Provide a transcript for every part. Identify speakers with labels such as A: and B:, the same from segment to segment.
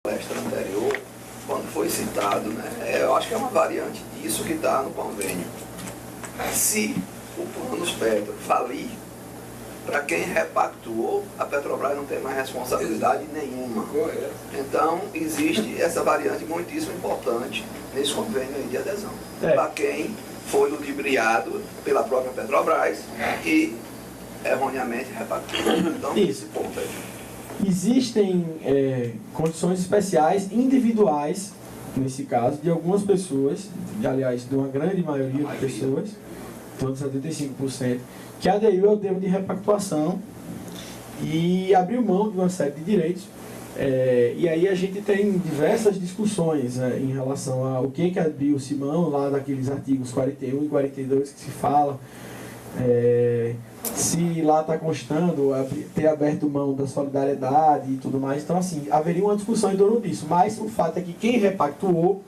A: palestra anterior, quando foi citado, né, eu acho que é uma variante disso que está no convênio. Se o Planos Petro falir, para quem repactuou, a Petrobras não tem mais responsabilidade nenhuma. Então, existe essa variante muitíssimo importante nesse convênio aí de adesão. Para quem foi ludibriado pela própria Petrobras e erroneamente repactuou. Então, esse ponto aí.
B: Existem condições especiais, individuais, nesse caso, de algumas pessoas, aliás, de uma grande maioria de pessoas, todos 75%, que aderiu ao termo de repactuação e abriu mão de uma série de direitos. E aí a gente tem diversas discussões, né, em relação ao que abriu Simão, lá daqueles artigos 41 e 42 que se fala, se lá está constando ter aberto mão da solidariedade e tudo mais. Então, assim, haveria uma discussão em torno disso, mas o fato é que quem repactuou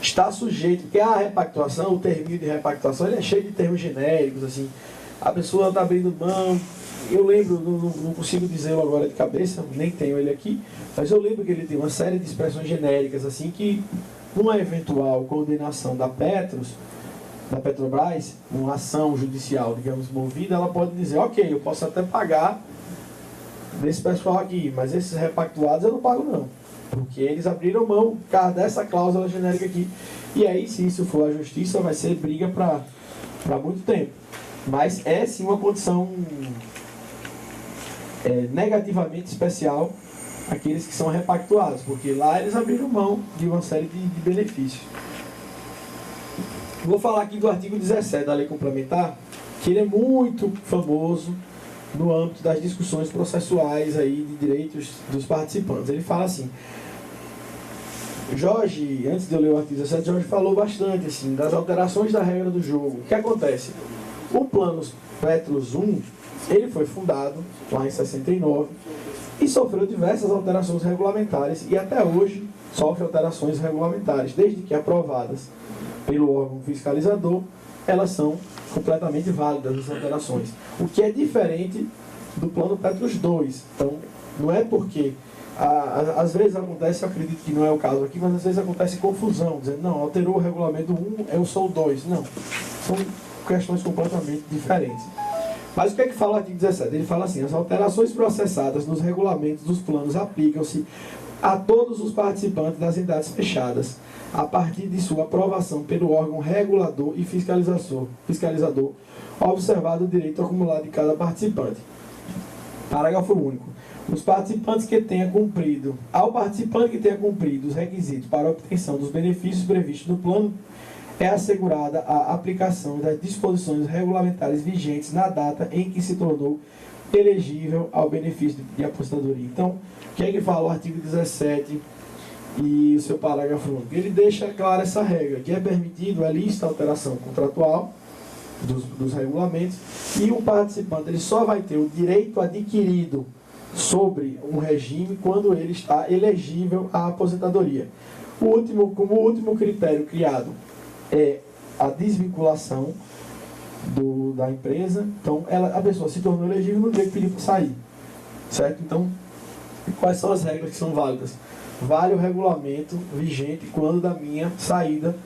B: está sujeito, porque a repactuação, o termo de repactuação, ele é cheio de termos genéricos, assim, a pessoa está abrindo mão. Eu lembro, não consigo dizê-lo agora de cabeça, nem tenho ele aqui, mas eu lembro que ele tem uma série de expressões genéricas, assim, que uma eventual condenação da Petrobras, uma ação judicial, digamos, movida, ela pode dizer, ok, eu posso até pagar desse pessoal aqui, mas esses repactuados eu não pago não, porque eles abriram mão por causa dessa cláusula genérica aqui. E aí, se isso for a justiça, vai ser briga para muito tempo. Mas é sim uma condição negativamente especial aqueles que são repactuados, porque lá eles abriram mão de uma série de benefícios. Vou falar aqui do artigo 17 da Lei Complementar, que ele é muito famoso no âmbito das discussões processuais aí de direitos dos participantes. Ele fala assim, Jorge, antes de eu ler o artigo 17, Jorge falou bastante assim, das alterações da regra do jogo. O que acontece? O Planos Petros 1, ele foi fundado lá em 69 e sofreu diversas alterações regulamentares e até hoje sofre alterações regulamentares, desde que aprovadas pelo órgão fiscalizador, elas são completamente válidas, as alterações. O que é diferente do Plano Petros 2. Então, não é porque às vezes acontece, eu acredito que não é o caso aqui, mas às vezes acontece confusão, dizendo, não, alterou o regulamento 1, eu sou o 2. Não, são questões completamente diferentes. Mas o que é que fala o artigo 17? Ele fala assim, as alterações processadas nos regulamentos dos planos aplicam-se a todos os participantes das entidades fechadas, a partir de sua aprovação pelo órgão regulador e fiscalizador, observado o direito acumulado de cada participante. Parágrafo único. Ao participante que tenha cumprido os requisitos para a obtenção dos benefícios previstos no plano, é assegurada a aplicação das disposições regulamentares vigentes na data em que se tornou elegível ao benefício de aposentadoria. Então, o que é que fala o artigo 17 e o seu parágrafo único? Ele deixa clara essa regra, que é permitido a lícita alteração contratual dos regulamentos, e o participante ele só vai ter o direito adquirido sobre um regime quando ele está elegível à aposentadoria. Como o último critério criado é a desvinculação da empresa, então a pessoa se tornou elegível no dia que pediu para sair, certo? Então, quais são as regras que são válidas? Vale o regulamento vigente quando da minha saída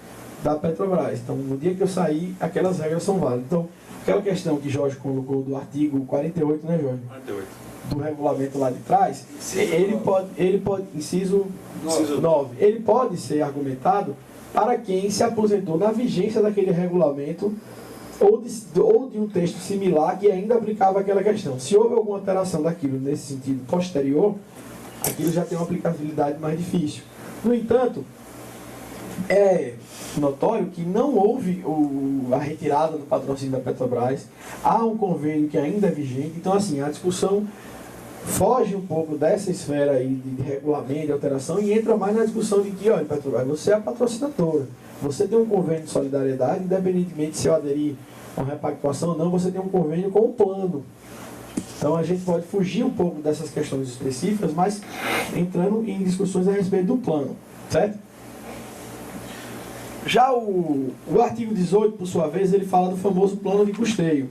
B: da Petrobras. Então, no dia que eu sair, aquelas regras são válidas. Então, aquela questão que Jorge colocou do artigo 48, né, Jorge? 48. Do regulamento lá de trás, ele pode inciso 9, ele pode ser argumentado para quem se aposentou na vigência daquele regulamento ou de um texto similar que ainda aplicava aquela questão. Se houve alguma alteração daquilo nesse sentido posterior, aquilo já tem uma aplicabilidade mais difícil. No entanto, é notório que não houve a retirada do patrocínio da Petrobras, há um convênio que ainda é vigente, então assim, a discussão foge um pouco dessa esfera aí de regulamento, de alteração, e entra mais na discussão de que, olha, Petrobras, você é a patrocinadora, você tem um convênio de solidariedade, independentemente se eu aderir a uma repactuação ou não, você tem um convênio com o plano. Então a gente pode fugir um pouco dessas questões específicas, mas entrando em discussões a respeito do plano, certo? Já o artigo 18, por sua vez, ele fala do famoso plano de custeio.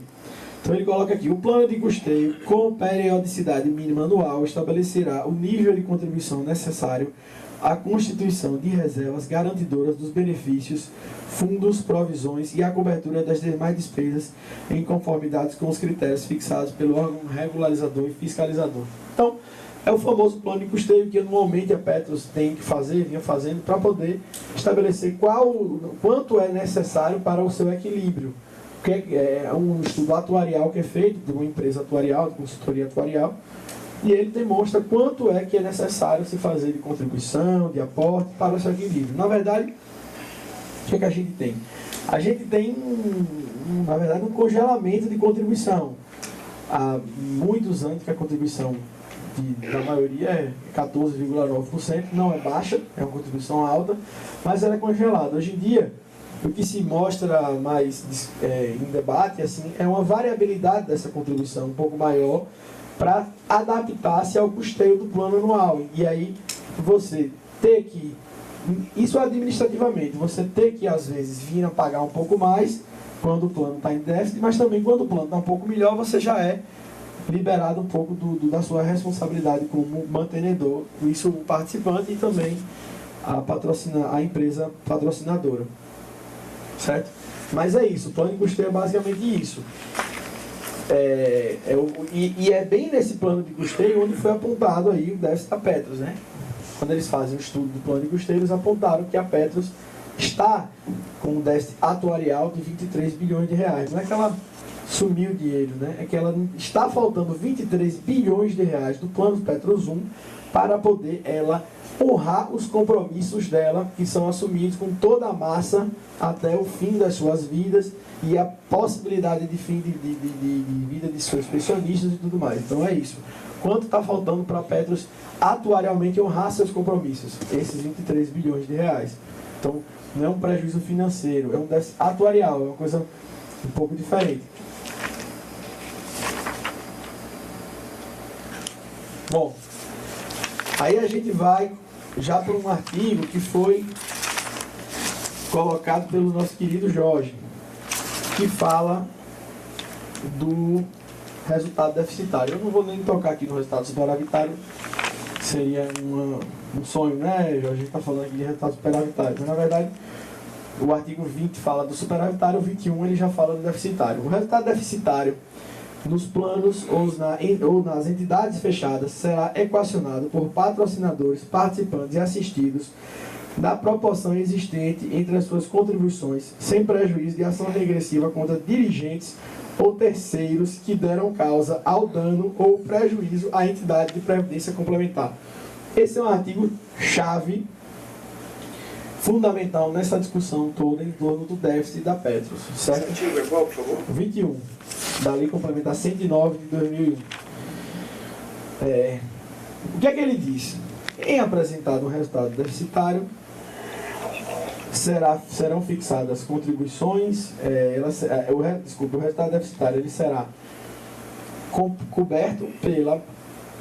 B: Então ele coloca aqui, o plano de custeio com periodicidade mínima anual estabelecerá o nível de contribuição necessário à constituição de reservas garantidoras dos benefícios, fundos, provisões e a cobertura das demais despesas em conformidade com os critérios fixados pelo órgão regularizador e fiscalizador. Então, é o famoso plano de custeio que anualmente a Petros tem que fazer, vinha fazendo, para poder estabelecer quanto é necessário para o seu equilíbrio. É um estudo atuarial que é feito de uma empresa atuarial, de consultoria atuarial, e ele demonstra quanto é que é necessário se fazer de contribuição, de aporte para o seu equilíbrio. Na verdade, o que é que a gente tem? A gente tem, na verdade, um congelamento de contribuição. Há muitos anos que a contribuição da maioria é 14,9%, não é baixa, é uma contribuição alta, mas ela é congelada. Hoje em dia, o que se mostra mais em debate assim, é uma variabilidade dessa contribuição um pouco maior para adaptar-se ao custeio do plano anual. E aí você ter que, isso administrativamente, você ter que às vezes vir a pagar um pouco mais quando o plano está em déficit, mas também quando o plano está um pouco melhor, você já é liberado um pouco da sua responsabilidade como mantenedor, isso o participante e também a empresa patrocinadora. Certo? Mas é isso, o plano de custeio é basicamente isso. E é bem nesse plano de custeio onde foi apontado aí o déficit da Petros, né? Quando eles fazem o estudo do plano de custeio, eles apontaram que a Petros está com um déficit atuarial de 23 bilhões de reais. Não é que ela sumiu o dinheiro, né? É que ela está faltando 23 bilhões de reais do plano Petros 1 para poder ela honrar os compromissos dela, que são assumidos com toda a massa até o fim das suas vidas e a possibilidade de fim de vida de seus pensionistas e tudo mais. Então é isso. Quanto está faltando para a Petros atuarialmente honrar seus compromissos? Esses 23 bilhões de reais. Então não é um prejuízo financeiro, é um déficit atuarial, é uma coisa um pouco diferente. Bom, aí a gente vai já para um artigo que foi colocado pelo nosso querido Jorge, que fala do resultado deficitário. Eu não vou nem tocar aqui no resultado superavitário, seria um sonho, né, Jorge? A gente está falando aqui de resultado superavitário, mas na verdade o artigo 20 fala do superavitário, o 21 ele já fala do deficitário. O resultado deficitário nos planos ou nas entidades fechadas será equacionado por patrocinadores, participantes e assistidos na proporção existente entre as suas contribuições, sem prejuízo de ação regressiva contra dirigentes ou terceiros que deram causa ao dano ou prejuízo à entidade de previdência complementar. Esse é um artigo chave, fundamental nessa discussão toda em torno do déficit da Petros. Certo?
A: Esse artigo é qual, por favor?
B: 21. Da Lei Complementar 109 de 2001. O que é que ele diz? Em apresentado um resultado deficitário, serão fixadas contribuições, o resultado deficitário ele será coberto pela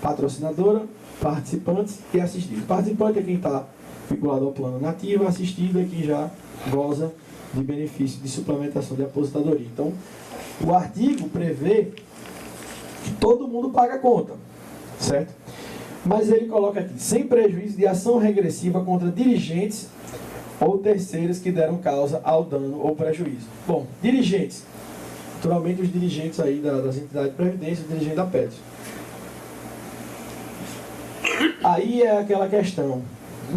B: patrocinadora, participantes e assistidos. Participante é quem está vinculado ao plano nativo, assistido é quem já goza de benefício de suplementação de aposentadoria. Então, o artigo prevê que todo mundo paga a conta, certo? Mas ele coloca aqui, sem prejuízo de ação regressiva contra dirigentes ou terceiros que deram causa ao dano ou prejuízo. Bom, dirigentes, naturalmente os dirigentes aí das entidades de previdência, o dirigente da Petros. Aí é aquela questão,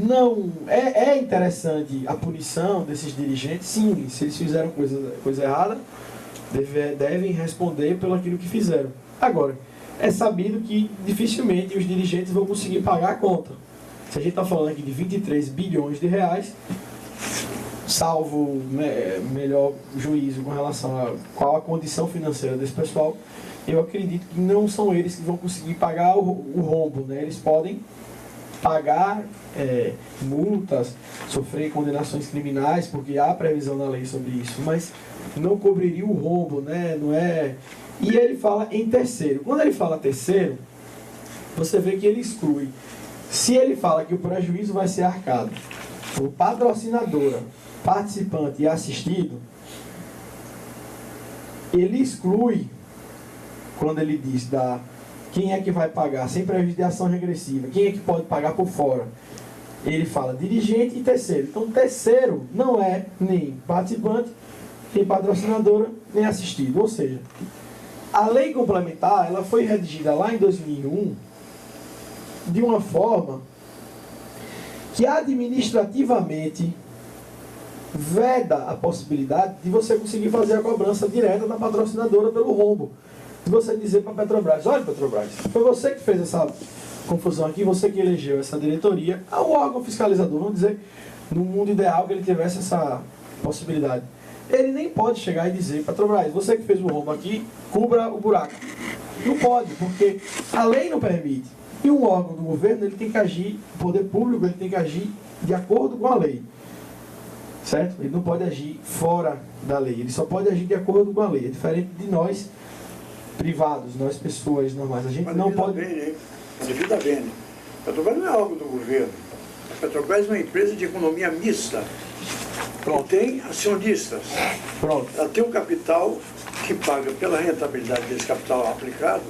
B: não é interessante a punição desses dirigentes? Sim, se eles fizeram coisa errada, devem responder pelo aquilo que fizeram. Agora, é sabido que dificilmente os dirigentes vão conseguir pagar a conta. Se a gente está falando aqui de 23 bilhões de reais, salvo melhor juízo com relação a qual a condição financeira desse pessoal, eu acredito que não são eles que vão conseguir pagar o rombo, né? Eles podem pagar multas, sofrer condenações criminais, porque há previsão na lei sobre isso, mas não cobriria o rombo, né? Não é... E ele fala em terceiro. Quando ele fala terceiro, você vê que ele exclui. Se ele fala que o prejuízo vai ser arcado por patrocinadora, participante e assistido, ele exclui quando ele diz quem é que vai pagar sem prejuízo de ação regressiva, quem é que pode pagar por fora, ele fala dirigente e terceiro. Então, terceiro não é nem participante, nem patrocinadora, nem assistido. Ou seja, a lei complementar, ela foi redigida lá em 2001 de uma forma que administrativamente veda a possibilidade de você conseguir fazer a cobrança direta da patrocinadora pelo rombo. De você dizer para a Petrobras: olha, Petrobras, foi você que fez essa confusão aqui, você que elegeu essa diretoria, o órgão fiscalizador, vamos dizer, no mundo ideal que ele tivesse essa possibilidade. Ele nem pode chegar e dizer: Petrobras, você que fez o rombo aqui, cubra o buraco. Não pode, porque a lei não permite. E um órgão do governo, ele tem que agir, o poder público, ele tem que agir de acordo com a lei. Certo? Ele não pode agir fora da lei, ele só pode agir de acordo com a lei. É diferente de nós, privados, nós pessoas normais. A gente não pode...
C: Mas devida bem. A Petrobras não é algo do governo. A Petrobras é uma empresa de economia mista. Ela tem acionistas.
B: Pronto.
C: Ela tem um capital que paga pela rentabilidade desse capital aplicado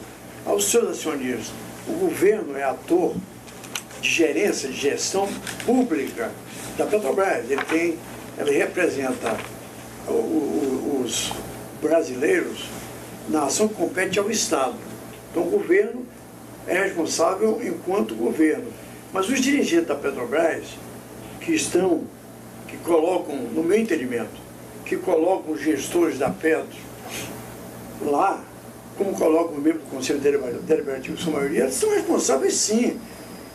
C: aos seus acionistas. O governo é ator de gerência, de gestão pública da Petrobras. Ele representa os brasileiros na ação que compete ao Estado. Então o governo é responsável enquanto governo. Mas os dirigentes da Petrobras, que colocam, no meu entendimento, que colocam os gestores da Petro lá, como colocam os membros do Conselho Deliberativo, sua maioria, eles são responsáveis sim.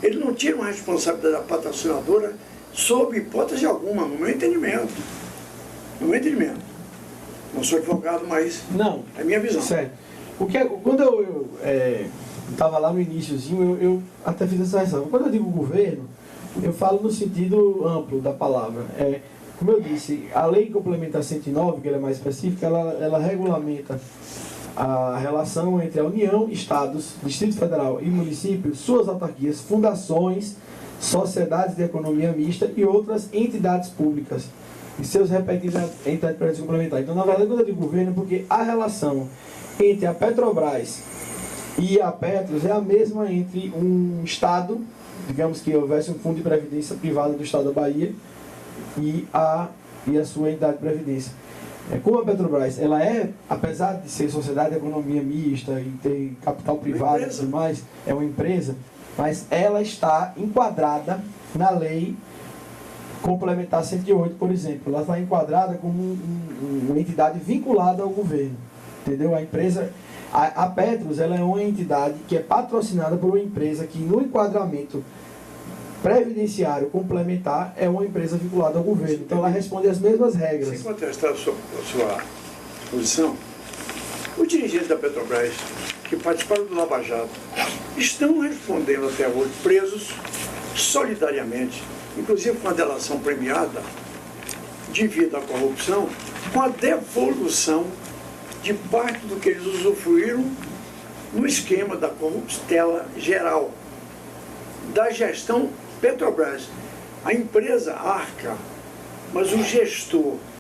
C: Eles não tiram a responsabilidade da patrocinadora sob hipótese alguma, no meu entendimento. No meu entendimento. Não sou advogado, mas
B: não,
C: é a minha visão.
B: Certo. Quando eu estava lá no iniciozinho, eu até fiz essa ressalva. Quando eu digo governo, eu falo no sentido amplo da palavra. Como eu disse, a Lei Complementar 109, que ela é mais específica, ela regulamenta a relação entre a União, Estados, Distrito Federal e municípios, suas autarquias, fundações, sociedades de economia mista e outras entidades públicas e seus respectivos entidades complementares. Então, na verdade, quando eu digo governo, é porque a relação entre a Petrobras e a Petros é a mesma entre um Estado, digamos que houvesse um fundo de previdência privado do Estado da Bahia e a sua entidade de previdência. Como a Petrobras, ela apesar de ser sociedade de economia mista e ter capital privado e tudo mais, é uma empresa, mas ela está enquadrada na lei complementar 108, por exemplo. Ela está enquadrada como uma entidade vinculada ao governo. Entendeu? A empresa, a Petros, ela é uma entidade que é patrocinada por uma empresa que no enquadramento previdenciário complementar é uma empresa vinculada ao governo. Então ela responde às mesmas regras.
C: Sem contestar a sua posição, os dirigentes da Petrobras que participaram do Lava Jato estão respondendo até hoje, presos solidariamente, inclusive com a delação premiada, devido à corrupção, com a devolução de parte do que eles usufruíram no esquema da corruptela geral, da gestão Petrobras. A empresa arca, mas o gestor